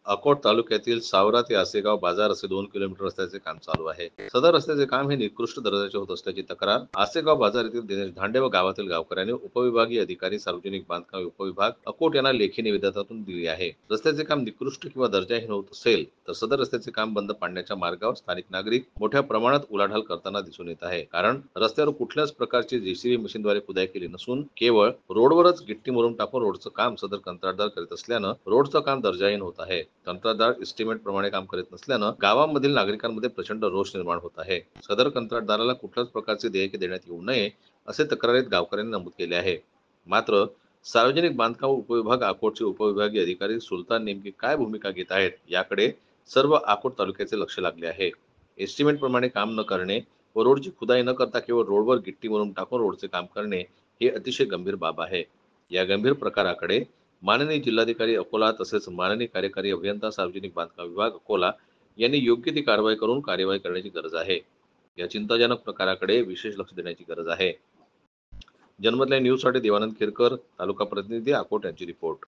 अकोट तालुक्यातील सावरा ते आसेगाव बाजार असे 2 किलोमीटर रस्त्याचे काम चालू आहे. सदर रस्त्याचे काम हे निकृष्ट दर्जाचे होत असल्याची तक्रार आसेगाव बाजार येथील दिनेश धांडे व गावातील गावकऱ्यांनी उपविभागीय अधिकारी सार्वजनिक बांधकाम उपविभाग अकोट यांना लेखी निवेदनातून दिली आहे. रस्त्याचे काम निकृष्ट किंवा दर्जाहीन होत असेल तर सदर रस्त्याचे काम बंद पाडण्याच्या मार्गावर स्थानिक नागरिक मोठ्या प्रमाणात उलाढाल करताना दिसून येत आहे. कारण रस्त्यावर कुठल्याच प्रकारची जेसीबी मशीनद्वारे खुदाई केली नसून केवळ रोडवरच गिट्टी मुरुम टाकून रोडचं काम सदर कंत्राटदार करीत असल्यानं रोडचं काम दर्जाहीन होत आहे. कंत्राटदार एस्टिमेट प्रमाणे काम करीत नसल्यानं गावामधील नागरिकांमध्ये प्रचंड रोष निर्माण होत आहे. सदर कंत्राटदाराला कुठल्याच प्रकारचे देयके देण्यात येऊ नये असे तक्रारीत गावकऱ्यांनी नमूद केले आहे. मात्र सार्वजनिक बांधकाम उपविभाग अकोटचे उपविभागीय अधिकारी सुलतान नेमकी काय भूमिका घेत आहेत याकडे सर्व अकोट तालुक्याचे लक्ष लागले आहे. एस्टिमेट प्रमाणे काम न करणे व रोडची खुदाई न करता केवळ रोडवर गिट्टी मुरुम टाकून रोडचे काम करणे ही अतिशय गंभीर बाब आहे. या गंभीर प्रकाराकडे माननीय जिल्हाधिकारी अकोला तसेच माननीय कार्यकारी अभियंता सार्वजनिक बांधकाम विभाग अकोला यांनी योग्य ती कारवाई करून कार्यवाही करण्याची गरज आहे. या चिंताजनक प्रकाराकडे विशेष लक्ष देण्याची गरज आहे. जनमत लाईव्ह न्यूज साठी देवानंद खिरकर, तालुका प्रतिनिधी अकोट यांची रिपोर्ट.